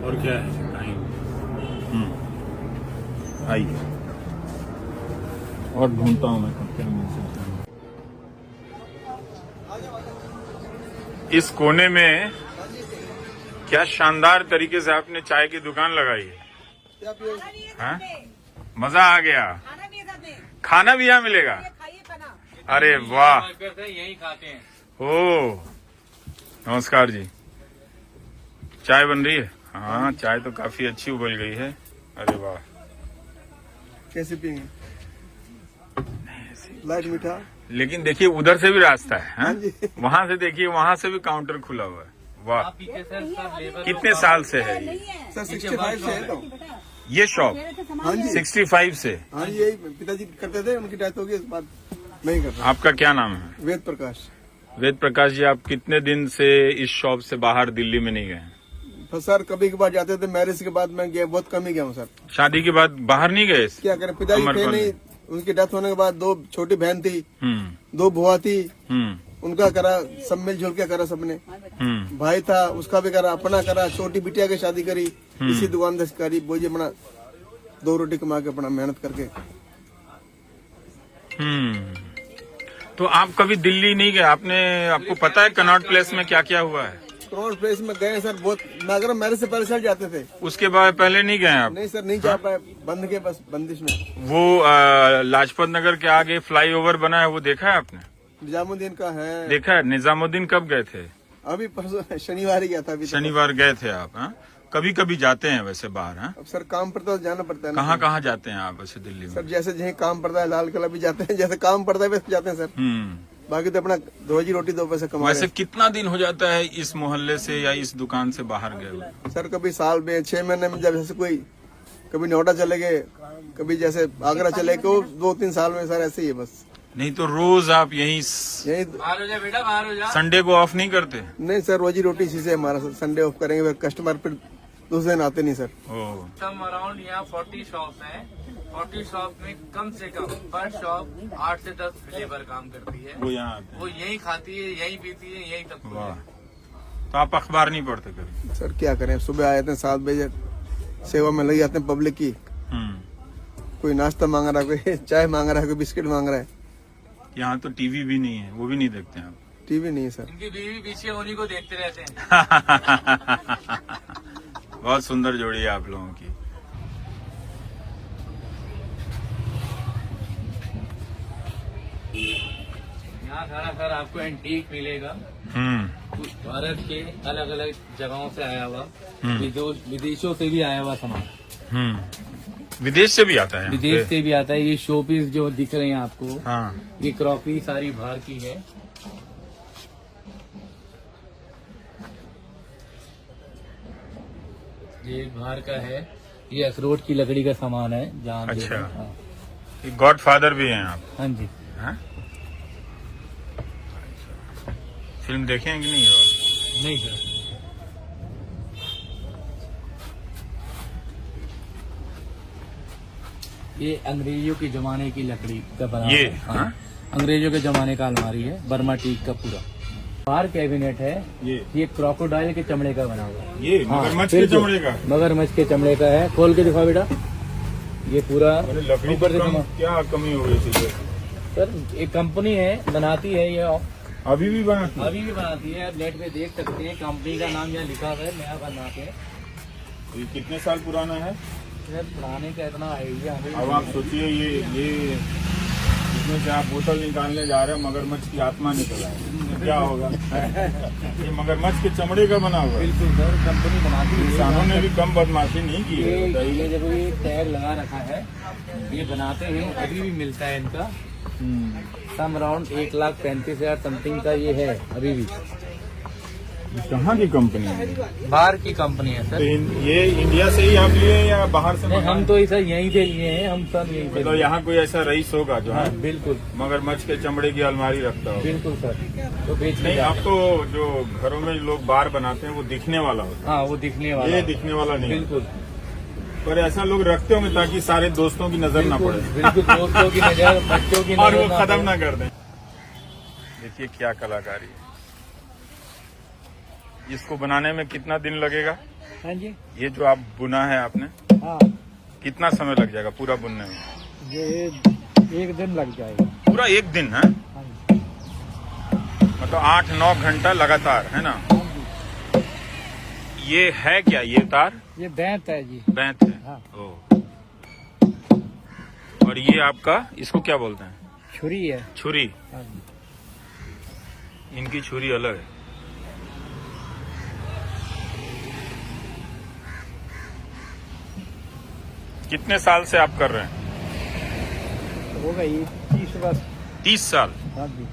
और क्या है आइए और ढूंढता हूँ मैं क्या मिल सकता है। इस कोने में क्या शानदार तरीके से आपने चाय की दुकान लगाई है। हाँ? मजा आ गया। खाना भी यहाँ मिलेगा। अरे वाह, यही खाते हैं। ओ नमस्कार जी, चाय बन रही है। हाँ चाय तो काफी अच्छी उबल गई है। अरे वाह, कैसे पियेंगे? लाइट मीठा। लेकिन देखिए उधर से भी रास्ता है, हाँ जी। वहाँ से देखिए, वहाँ से भी काउंटर खुला हुआ है। वाह, पीछे सर सब लेबर कितने साल से है ये सर 65 से है तो। ये शॉप? हाँ जी 65 से। हाँ जी, यही पिताजी करते थे, उनकी डेथ हो गई, इसके बाद नहीं कर रहा। आपका क्या नाम है? वेद प्रकाश। वेद प्रकाश जी, आप कितने दिन से इस शॉप से बाहर दिल्ली में नहीं गए? तो सर कभी कभार जाते थे, मैरिज के बाद मैं गया, बहुत कम ही गया हूँ सर। शादी के बाद बाहर नहीं गए? क्या करें, पिताजी थे अमरपाल नहीं, उनकी डेथ होने के बाद 2 छोटी बहन थी, हम्म 2 बुआ थी, हम्म उनका करा, सब मिलजुल के करा सबने। हम्म भाई था, उसका भी करा, अपना करा, छोटी बिटिया की शादी करी, इसी दुकान से करी, बोझे अपना 2 रोटी कमा के अपना मेहनत करके। तो आप कभी दिल्ली नहीं गए? आपको पता है कनॉट प्लेस में क्या क्या हुआ है? करोड़ प्लेस में गए सर, बहुत मगर मेरे से पहले चल जाते थे। उसके बाद पहले नहीं गए आप? नहीं सर, नहीं जा पाए, बंद के बस बंदिश में। वो लाजपत नगर के आगे फ्लाईओवर बना है, वो देखा है आपने? निजामुद्दीन का है। देखा है। निजामुद्दीन कब गए थे? अभी परसों शनिवार ही गया था। अभी तो शनिवार गए थे आप? हाँ, कभी कभी जाते हैं वैसे बाहर? हाँ, अब सर काम पर तो जाना पड़ता है ना। कहाँ कहाँ जाते हैं आप वैसे दिल्ली में? सर जैसे जहाँ काम पड़ता है, लाल किला भी जाते हैं, जैसे काम पड़ता है वैसे जाते हैं सर। बाकी तो अपना रोजी रोटी 2 पैसे कमा वैसे कितना दिन हो जाता है इस मोहल्ले से या इस दुकान से बाहर गए हुए? सर कभी साल में 6 महीने में, जब जैसे कोई कभी नोएडा चले गए, कभी जैसे आगरा चले गए, 2-3 साल में सर ऐसे ही है बस। नहीं तो रोज आप यहीं बाहर हो जा बेटा, बाहर हो जा। संडे को ऑफ नहीं करते? नहीं सर, रोजी रोटी इसी से हमारा। संडे ऑफ करेंगे, फिर कस्टमर फिर दूसरे दिन आते नहीं सर। कम अराउंड यहाँ 40 शॉप हैं। 40 शॉप में कम से कम पर शॉप 8 से 10 लेबर काम करती है। वो यहाँ आते हैं। वो यही खाती है, यही पीती है, यही सब कुछ वाह, है। तो आप अखबार नहीं पढ़ते कभी? सर क्या करें, सुबह आए थे 7 बजे, सेवा में लग जाते हैं पब्लिक की। कोई नाश्ता मांग रहा है, कोई चाय मांग रहा है, कोई बिस्किट मांग रहा है। यहाँ तो टीवी भी नहीं है, वो भी नहीं देखते हैं आप? टीवी नहीं है सर। इनकी बीवी पीछे उन्हीं को देखते रहते हैं। बहुत सुंदर जोड़ी है आप लोगों की। यहाँ सारा सर आपको एंटीक मिलेगा। भारत के अलग अलग जगहों से आया हुआ, विदेशों से भी आया हुआ सामान। विदेश से भी आता है? विदेश से भी आता है। ये शो पीस जो दिख रहे हैं आपको, हाँ, ये क्रॉकरी सारी बाहर की है। ये बाहर का है, ये अखरोट की लकड़ी का सामान है जहाँ। अच्छा। हाँ। ये गॉड फादर भी हैं आप? हाँ जी। हाँ? फिल्म देखे हैं कि नहीं? और नहीं सर, ये अंग्रेजों के जमाने की लकड़ी का बना ये, है। हाँ? अंग्रेजों के जमाने का अलमारी है, बर्मा टीक का पूरा। बाहर कैबिनेट है, ये क्रोकोडाइल के चमड़े का बना हुआ है। ये हाँ, मगरमच्छ के बिल्कुल। चमड़े का? मगरमच्छ के चमड़े का है। खोल के दिखाओ बेटा, ये पूरा अरे लकड़ी ऊपर से कम, क्या कमी हो गई थी? सर एक कंपनी है बनाती है, ये अभी भी बनाती है? अभी भी बनाती है। आप नेट पे देख सकते हैं, कंपनी का नाम यहाँ लिखा हुआ है, नया बना के। ये कितने साल पुराना है? सर पुराने का इतना आइडिया हमें अब आप सोचिए, ये इसमें से आप बोतल निकालने जा रहे हैं, मगरमच्छ की आत्मा निकल आए, क्या होगा? ये मगरमच्छ के चमड़े का बना हुआ है। बिल्कुल सर, कंपनी बनाती है। इंसानों ने भी कम बदमाशी नहीं की है। ये जब ये टैग लगा रखा है, ये बनाते हैं, अभी भी मिलता है इनका। सम अराउंड 1,35,000 समथिंग का ये है अभी भी। कहाँ की कंपनी है? बाहर की कंपनी है तो सर। ये इंडिया से ही आप लिए हैं या बाहर से? नहीं, हम तो सर यहीं से लिए हैं, हम सब यहीं से। तो यहाँ कोई ऐसा रईस होगा जो हाँ बिल्कुल मगरमच्छ के चमड़े की अलमारी रखता हो? बिल्कुल सर, तो बेच नहीं, आप तो जो घरों में लोग बार बनाते हैं वो दिखने वाला होता हाँ, वो दिखने है, वाला ये दिखने वाला नहीं। बिल्कुल पर ऐसा लोग रखते होंगे ताकि सारे दोस्तों की नजर ना पड़े बिल्कुल, दोस्तों की नजर, बच्चों की और नजर वो ना खत्म पड़े। ना कर दें। देखिए क्या कलाकारी है। इसको बनाने में कितना दिन लगेगा? हाँ जी। ये जो आप बुना है आपने, हाँ, कितना समय लग जाएगा पूरा बुनने में? ये 1 दिन लग जाएगा। पूरा 1 दिन है, हाँ जी। मतलब 8-9 घंटा लगातार, है ना? हाँ जी। ये है क्या, ये तार? ये बैंत है जी। बैंत है। हाँ। ओ। और ये आपका, इसको क्या बोलते हैं? छुरी है। छुरी। हाँ जी। इनकी छुरी अलग है। कितने साल से आप कर रहे हैं? हो गई 30 वर्ष। 30 साल। हाँ जी।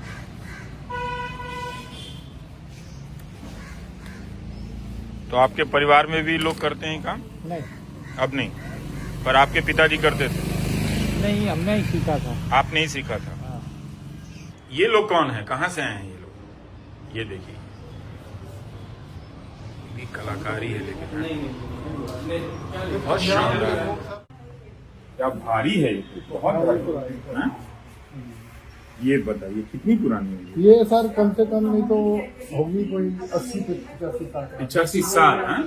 तो आपके परिवार में भी लोग करते हैं काम? नहीं अब नहीं, पर आपके पिताजी करते थे? नहीं, हमने ही सीखा था। आपने ही सीखा था। हाँ। ये लोग कौन है, कहाँ से आए हैं ये लोग? ये देखिए, ये कलाकारी है, लेकिन बहुत शानदार है। क्या भारी है ये, बहुत भारी है। ये बताइए कितनी पुरानी है ये? ये सर कम से कम नहीं तो होगी कोई 80 से 85 साल। 85 साल है।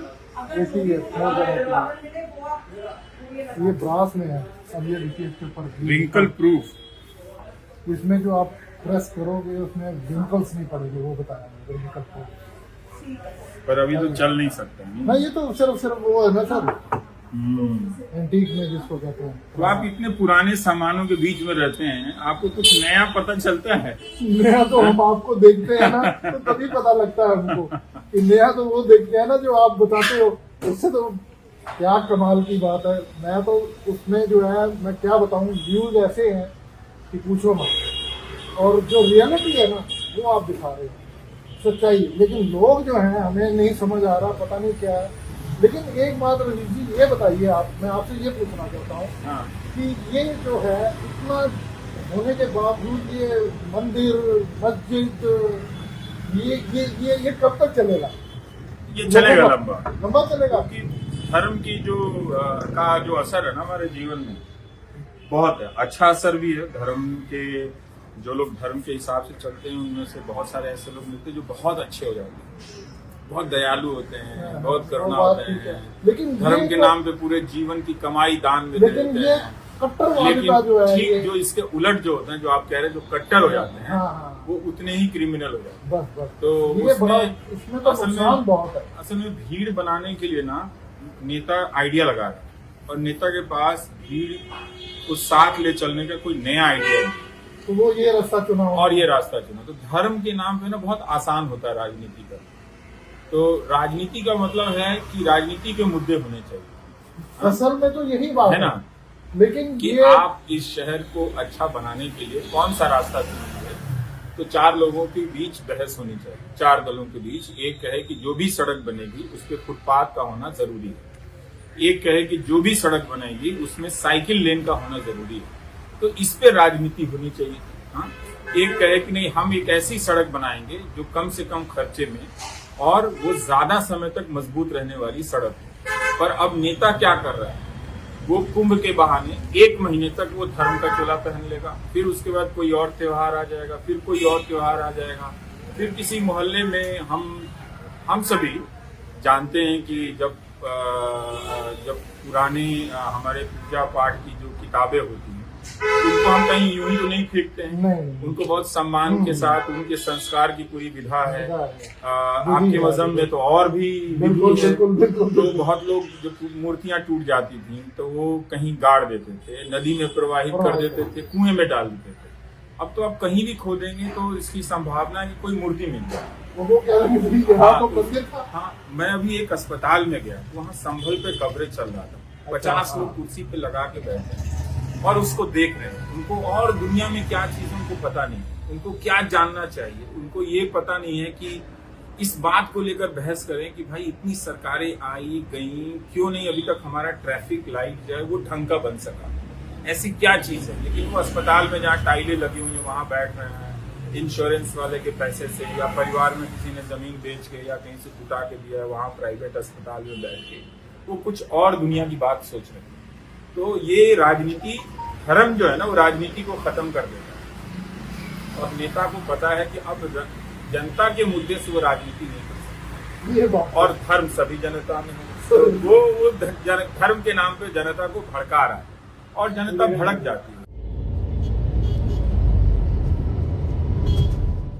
ऐसी है, more than 80। ये ब्रास में है। अब ये देखिए इसके ऊपर रिंकल प्रूफ। इसमें जो आप प्रेस करोगे उसमें रिंकल्स नहीं पड़ेंगे, वो बताया रिंकल प्रूफ। पर अभी तो चल नहीं सकते ना, ये तो सिर्फ वो है ना सर, एंटीक में जिसको कहते हैं। तो आप इतने पुराने सामानों के बीच में रहते हैं, आपको कुछ नया पता चलता है? नया तो हम आपको देखते हैं ना, तो तभी पता लगता है हमको कि नया तो वो देखते हैं ना जो आप बताते हो। उससे तो क्या कमाल की बात है। मैं तो उसमें जो है, मैं क्या बताऊं, व्यूज ऐसे हैं कि पूछो मत। और जो रियलिटी है ना, वो आप दिखा रहे हो, सच्चाई। लेकिन लोग जो हैं, हमें नहीं समझ आ रहा, पता नहीं क्या है। लेकिन एक बात रवीश जी, ये बताइए आप, मैं आपसे ये पूछना चाहता हूँ कि ये जो है, इतना होने के बावजूद ये मंदिर, मस्जिद, ये कब तक चलेगा? ये चलेगा लंबा चलेगा। धर्म की का जो असर है ना हमारे जीवन में, बहुत है। अच्छा असर भी है। धर्म के जो लोग धर्म के हिसाब से चलते हैं, उनमें से बहुत सारे ऐसे लोग मिलते हैं जो बहुत अच्छे हो जाते हैं, बहुत दयालु होते हैं, बहुत करुणा होते हैं। लेकिन धर्म के नाम पे पूरे जीवन की कमाई दान में दे देते हैं। कट्टरवादिता जो है, ठीक जो इसके उलट जो होते हैं, जो आप कह रहे हैं, जो कट्टर हो जाते हैं, वो उतने ही क्रिमिनल हो जाते हैं। बस तो इसमें तो नुकसान बहुत है। असल में भीड़ बनाने के लिए ना नेता आइडिया लगा रहा है, और नेता के पास भीड़ को साथ ले चलने का कोई नया आइडिया नहीं, तो वो ये रास्ता चुना और ये रास्ता चुना। तो धर्म के नाम पे ना बहुत आसान होता है राजनीति का। तो राजनीति का मतलब है कि राजनीति के मुद्दे होने चाहिए। असल में तो यही बात है ना, लेकिन कि ये आप इस शहर को अच्छा बनाने के लिए कौन सा रास्ता चुनेंगे। तो 4 लोगों के बीच बहस होनी चाहिए, 4 दलों के बीच। एक कहे कि जो भी सड़क बनेगी उस पर फुटपाथ का होना जरूरी है। एक कहे कि जो भी सड़क बनेगी उसमें साइकिल लेन का होना जरूरी है। तो इस पे राजनीति होनी चाहिए। हाँ, एक कहे कि नहीं, हम एक ऐसी सड़क बनाएंगे जो कम से कम खर्चे में और वो ज्यादा समय तक मजबूत रहने वाली सड़क है। पर अब नेता क्या कर रहा है, वो कुंभ के बहाने 1 महीने तक वो धर्म का चोला पहन लेगा, फिर उसके बाद कोई और त्योहार आ जाएगा, फिर कोई और त्योहार आ जाएगा, फिर किसी मोहल्ले में हम सभी जानते हैं कि जब पुराने हमारे पूजा पाठ की जो किताबें होती हैं, उनको हम कहीं यूं ही तो नहीं फेंकते हैं। नहीं। उनको बहुत सम्मान के साथ, उनके संस्कार की पूरी विधा है। आपके मजहब में तो और भी बिल्कुल। तो बहुत लोग जो मूर्तियां टूट जाती थी तो वो कहीं गाड़ देते थे, नदी में प्रवाहित कर देते थे, कुएं में डाल देते थे। अब तो आप कहीं भी खोदेंगे तो इसकी संभावना है कि कोई मूर्ति मिल जाए। हाँ, मैं अभी एक अस्पताल में गया, वहाँ संभल पे कवरेज चल रहा था। 50 लोग कुर्सी पे लगा के बैठे हैं और उसको देख रहे हैं। उनको और दुनिया में क्या चीज उनको पता नहीं, उनको क्या जानना चाहिए, उनको ये पता नहीं है कि इस बात को लेकर बहस करें कि भाई इतनी सरकारें आई गई, क्यों नहीं अभी तक हमारा ट्रैफिक लाइट जो है वो ढंग का बन सका, ऐसी क्या चीज है। लेकिन वो अस्पताल में जहाँ टाइलें लगी हुई है वहां बैठ रहे हैं, इंश्योरेंस वाले के पैसे से, या परिवार में किसी ने जमीन बेच के या कहीं से जुटा के दिया है, वहां प्राइवेट अस्पताल में बैठ के वो कुछ और दुनिया की बात सोच रहे हैं। तो ये राजनीति, धर्म जो है ना, वो राजनीति को खत्म कर देता है। और नेता को पता है कि अब जनता के मुद्दे से वो राजनीति नहीं कर सकता। ये बात और धर्म सभी जनता में है। तो वो धर्म के नाम पे जनता को भड़का रहा है और जनता भड़क जाती है।